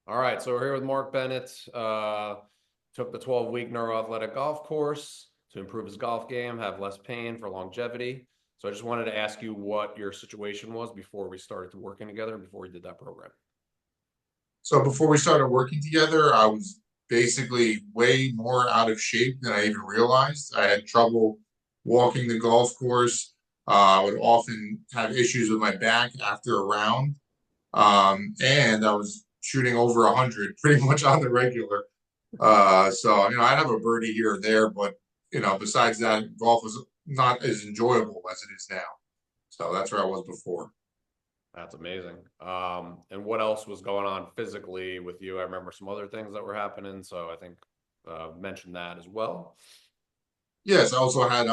All right, so we're here with Mark Bennett. Took the 12-week Neuro-Athletic golf course to improve his golf game, have less pain for longevity. So I just wanted to ask you what your situation was before we started working together, before we did that program. So before we started working together, I was basically way more out of shape than I even realized. I had trouble walking the golf course. I would often have issues with my back after a round. And I was shooting over 100 pretty much on the regular. I'd have a birdie here or there, but besides that, golf was not as enjoyable as it is now. So that's where I was before. That's amazing. And what else was going on physically with you? I remember some other things that were happening, so I think mention that as well. Yes, I also had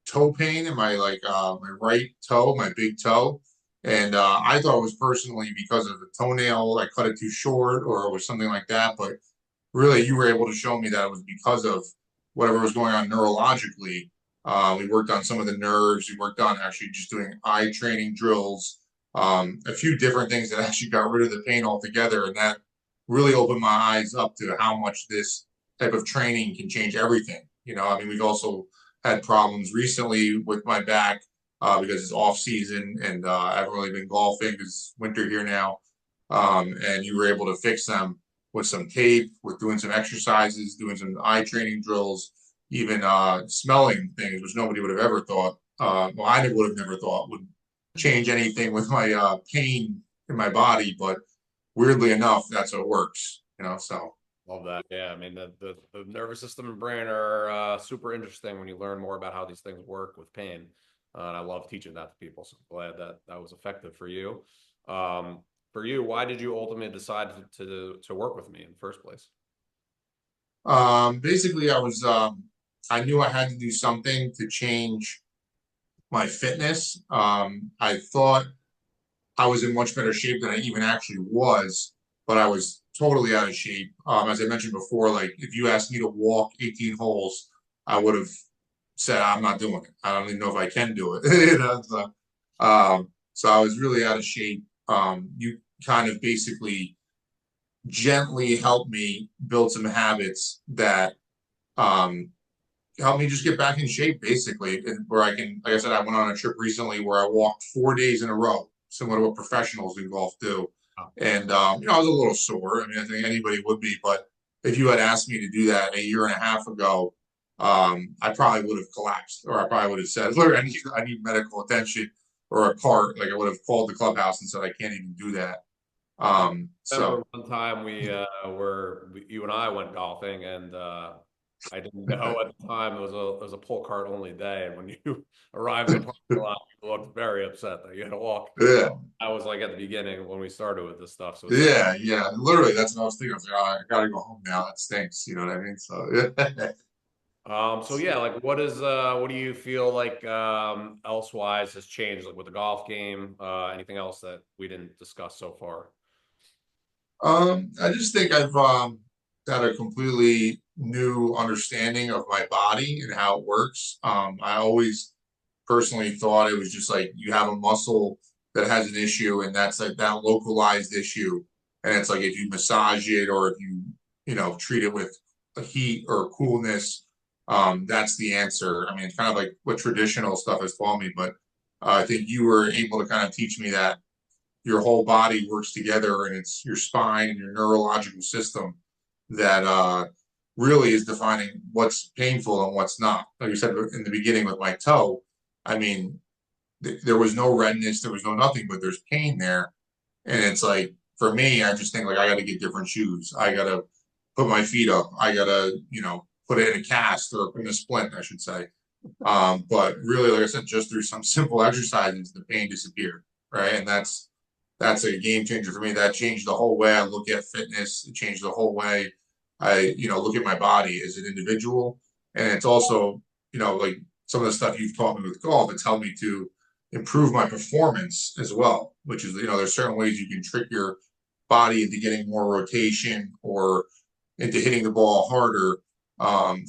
toe pain in my my right toe, my big toe. And I thought it was personally because of the toenail, I cut it too short or it was something like that. But really, you were able to show me that it was because of whatever was going on neurologically. We worked on some of the nerves. We worked on actually just doing eye training drills, a few different things that actually got rid of the pain altogether. And that really opened my eyes up to how much this type of training can change everything. I mean, we've also had problems recently with my back because it's off season and I haven't really been golfing because winter here now. And you were able to fix them with some tape, with doing some exercises, doing some eye training drills, even smelling things, which nobody would have ever thought. Well, I would have never thought would change anything with my pain in my body, but weirdly enough, that's what works. So Love that. Yeah, I mean the nervous system and brain are super interesting when you learn more about how these things work with pain. And I love teaching that to people. So I'm glad that that was effective for you. For you, why did you ultimately decide to work with me in the first place? basically, I knew I had to do something to change my fitness. I thought I was in much better shape than I even actually was, but I was totally out of shape. As I mentioned before, like if you asked me to walk 18 holes, I would have said I'm not doing it. I don't even know if I can do it. So I was really out of shape. You kind of basically gently helped me build some habits that um, helped me just get back in shape, basically, and where I can, like I said, I went on a trip recently where I walked 4 days in a row, similar to what professionals in golf do. Oh, And, I was a little sore. I mean, I think anybody would be, but if you had asked me to do that a year and a half ago, I probably would have collapsed or I probably would have said, look, I need medical attention or a cart. Like I would have called the clubhouse and said, I can't even do that. I So remember one time you and I went golfing, and I didn't know at the time it was a pull cart only day. And when you arrived in the parking lot, you looked very upset that you had to walk. yeah, I was like at the beginning when we started with this stuff, so it's like. yeah. Literally, that's what I was thinking. I was like, oh, I gotta go home now. That stinks. You know what I mean? So, yeah. So yeah, like what do you feel like elsewise has changed, like with the golf game? Anything else that we didn't discuss so far? I just think I've got a completely new understanding of my body and how it works. I always personally thought it was just like you have a muscle that has an issue, and that's like that localized issue. And it's like if you massage it or if you treat it with a heat or coolness, that's the answer. I mean, it's kind of like what traditional stuff has taught me, but I think you were able to kind of teach me that your whole body works together and it's your spine and your neurological system that really is defining what's painful and what's not. Like you said in the beginning with my toe, I mean, there was no redness, there was no nothing, but there's pain there. And it's like, for me, I just think like I got to get different shoes. I got to put my feet up. I got to, put it in a cast or in a splint, I should say. But really, like I said, just through some simple exercises, the pain disappeared, right? And that's a game changer for me. That changed the whole way I look at fitness. It changed the whole way I look at my body as an individual. And it's also, like some of the stuff you've taught me with golf, it's helped me to improve my performance as well, which is, there's certain ways you can trick your body into getting more rotation or into hitting the ball harder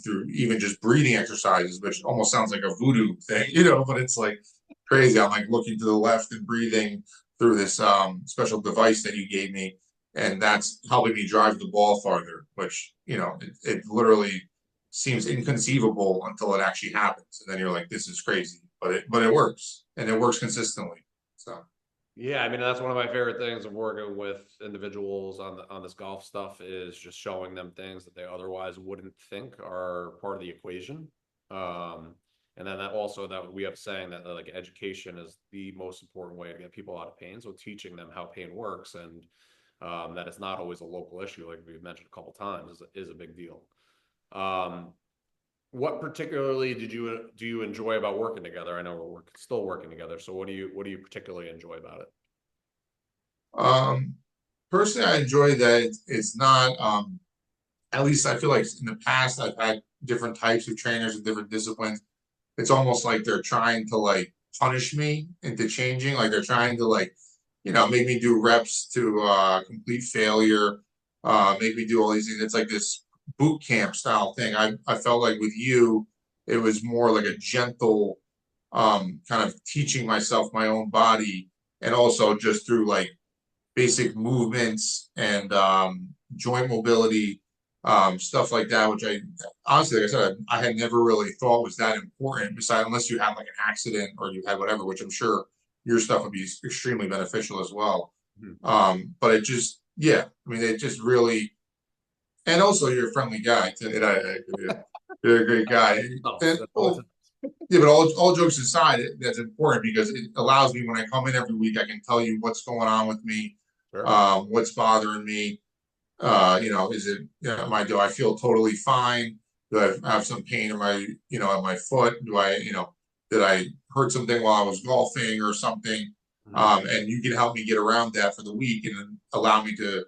through even just breathing exercises, which almost sounds like a voodoo thing, but it's like crazy. I'm like looking to the left and breathing through this special device that you gave me. and that's helping me drive the ball farther, which, it literally seems inconceivable until it actually happens. And then you're like, this is crazy, but it works, and it works consistently. So, Yeah, I mean that's one of my favorite things of working with individuals on this golf stuff is just showing them things that they otherwise wouldn't think are part of the equation. Um, and then that also that we have saying that like education is the most important way to get people out of pain. So teaching them how pain works and that it's not always a local issue, like we've mentioned a couple times, is a big deal. Um, what particularly do you enjoy about working together? I know still working together. So what do you particularly enjoy about it? um, personally, I enjoy that it's not, at least I feel like in the past, I've had different types of trainers and different disciplines. It's almost like they're trying to like punish me into changing. Like they're trying to like, make me do reps to complete failure, make me do all these things. It's like this boot camp style thing. I felt like with you, it was more like a gentle kind of teaching myself my own body, and also just through like basic movements and joint mobility, stuff like that, which I honestly, like I said, I had never really thought was that important, besides unless you had like an accident or you had whatever, which I'm sure your stuff would be extremely beneficial as well. Mhm. But it just, yeah, I mean, it just really, and also you're a friendly guy too. And you're a great guy. Oh, And that's always well, yeah, but all jokes aside, that's important because it allows me when I come in every week, I can tell you what's going on with me, sure. what's bothering me. Is it, do I feel totally fine? Do I have some pain in my, in my foot? Did I hurt something while I was golfing or something? Mhm. And you can help me get around that for the week and allow me to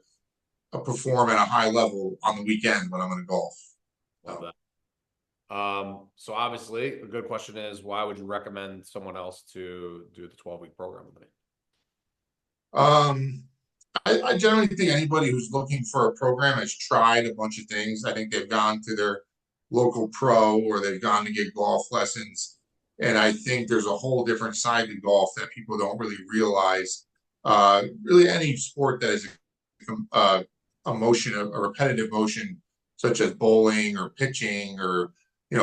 perform at a high level on the weekend when I'm going to golf. Love So, that. So obviously, a good question is why would you recommend someone else to do the 12-week program with me? um, I generally think anybody who's looking for a program has tried a bunch of things. I think they've gone to their local pro or they've gone to get golf lessons. And I think there's a whole different side to golf that people don't really realize. Really, any sport that is a motion, a repetitive motion, such as bowling or pitching or,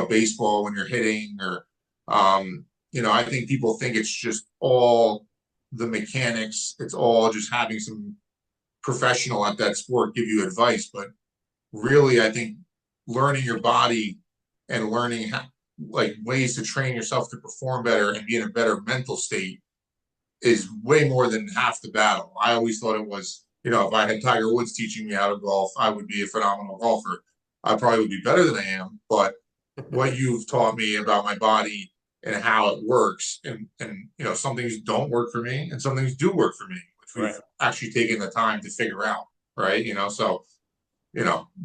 baseball when you're hitting or, I think people think it's just all the mechanics. It's all just having some professional at that sport give you advice, but really, I think learning your body and learning how, like ways to train yourself to perform better and be in a better mental state is way more than half the battle. I always thought it was, if I had Tiger Woods teaching me how to golf, I would be a phenomenal golfer. I probably would be better than I am, but what you've taught me about my body and how it works, and some things don't work for me and some things do work for me, which Right. we've actually taken the time to figure out, right? So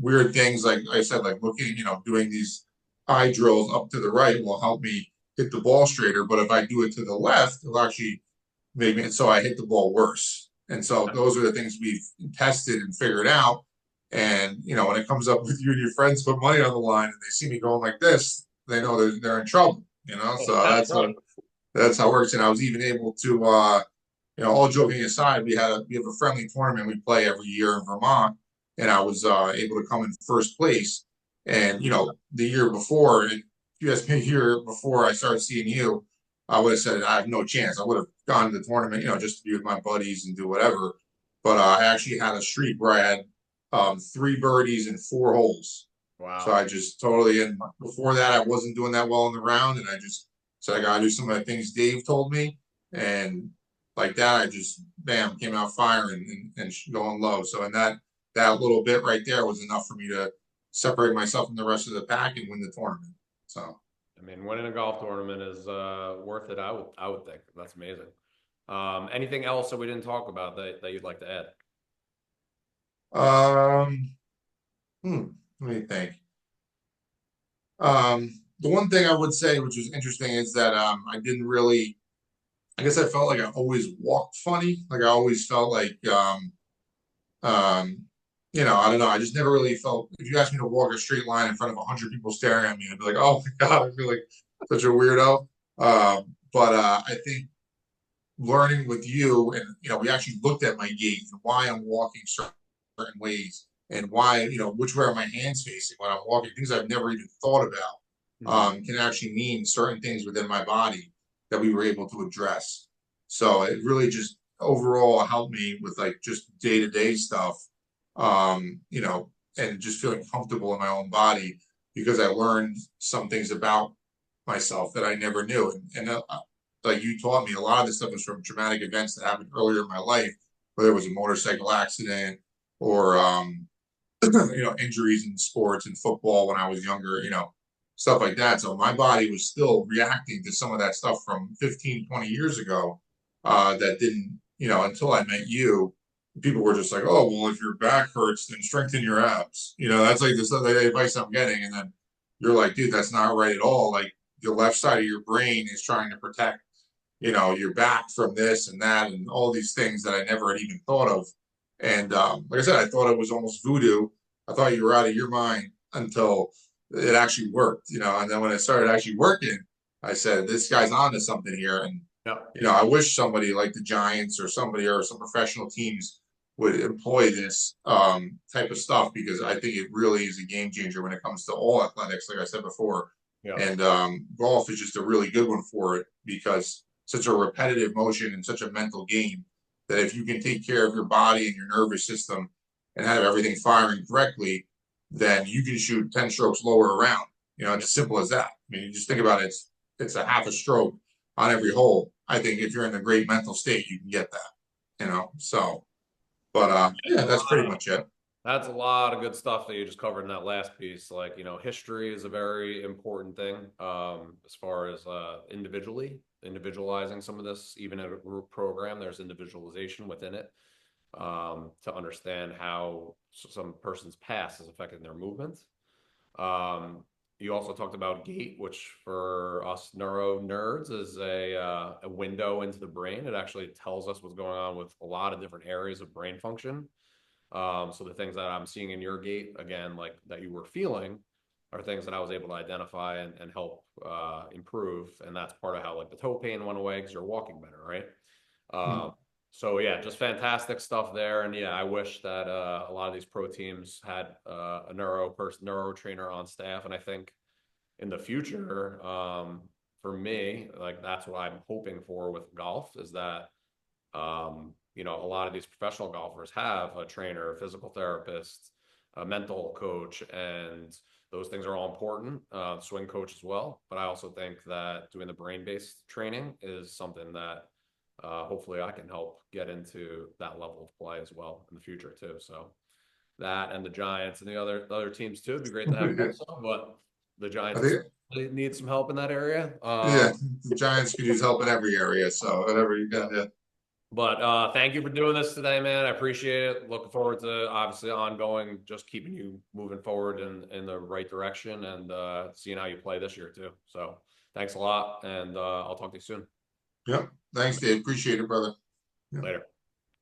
weird things like I said, like looking, doing these eye drills up to the right will help me hit the ball straighter. But if I do it to the left, it'll actually make me so I hit the ball worse. And so those are the things we've tested and figured out. And when it comes up with you and your friends put money on the line and they see me going like this, they know they're in trouble. So That's right. that's how it works. And I was even able to all joking aside, we have a friendly tournament we play every year in Vermont, and I was able to come in first place. And the year before, if you asked me a year before I started seeing you, I would have said I have no chance. I would have gone to the tournament, just to be with my buddies and do whatever. But I actually had a streak where I had three birdies and four holes. So Wow. I just totally, and before that, I wasn't doing that well in the round, and I just said I got to do some of the things Dave told me, and like that, I just bam came out firing and going low. So in that little bit right there was enough for me to separate myself from the rest of the pack and win the tournament. So I mean, winning a golf tournament is worth it. I would think that's amazing. Anything else that we didn't talk about that you'd like to add? um, let me think. The one thing I would say, which was interesting, is that I didn't really. I guess I felt like I always walked funny. Like I always felt like Um, I don't know. I just never really felt. If you asked me to walk a straight line in front of 100 people staring at me, I'd be like, "Oh my god, I feel like such a weirdo." But I think learning with you, and we actually looked at my gait and why I'm walking certain certain ways and why, which way are my hands facing when I'm walking, things I've never even thought about, Mhm. can actually mean certain things within my body that we were able to address. So it really just overall helped me with like just day-to-day stuff, and just feeling comfortable in my own body because I learned some things about myself that I never knew. And like you taught me, a lot of this stuff was from traumatic events that happened earlier in my life, whether it was a motorcycle accident or injuries in sports and football when I was younger, stuff like that. So my body was still reacting to some of that stuff from 15, 20 years ago, that didn't, until I met you, people were just like, oh, well, if your back hurts, then strengthen your abs. That's like the advice I'm getting. And then you're like, dude, that's not right at all. Like the left side of your brain is trying to protect, your back from this and that and all these things that I never had even thought of. And like I said, I thought it was almost voodoo. I thought you were out of your mind until it actually worked, and then when it started actually working, I said, this guy's on to something here. And, Yep. I wish somebody like the Giants or somebody or some professional teams would employ this type of stuff because I think it really is a game changer when it comes to all athletics, like I said before. Yep. And golf is just a really good one for it because such a repetitive motion and such a mental game that if you can take care of your body and your nervous system and have everything firing correctly, then you can shoot 10 strokes lower around. It's Yep. as simple as that. I mean, you just think about it, it's a half a stroke on every hole. I think if you're in a great mental state, you can get that. So, but yeah, that's pretty much it. That's a lot of good stuff that you just covered in that last piece. Like, history is a very important thing, as far as individualizing some of this. Even in a group program, there's individualization within it, to understand how some person's past has affected their movement. Um, you also talked about gait, which for us neuro nerds is a window into the brain. It actually tells us what's going on with a lot of different areas of brain function. So the things that I'm seeing in your gait, again, like that you were feeling, are things that I was able to identify and help improve. And that's part of how like the toe pain went away because you're walking better, right? Um, so yeah, just fantastic stuff there. And yeah, I wish that a lot of these pro teams had a neuro trainer on staff. And I think in the future, for me, like that's what I'm hoping for with golf is that a lot of these professional golfers have a trainer, a physical therapist, a mental coach, and those things are all important. Swing coach as well. But I also think that doing the brain-based training is something that hopefully I can help get into that level of play as well in the future too. So that and the Giants and the other teams too. It'd be great to have also, but the I Giants think, need some help in that area. yeah, the Giants could use help in every area. So whatever you Yeah. got to. But thank you for doing this today, man. I appreciate it. Looking forward to obviously ongoing, just keeping you moving forward in the right direction and seeing how you play this year too. So thanks a lot, and I'll talk to you soon. Yep. Thanks, Dave. Appreciate it, brother. Yeah. Later.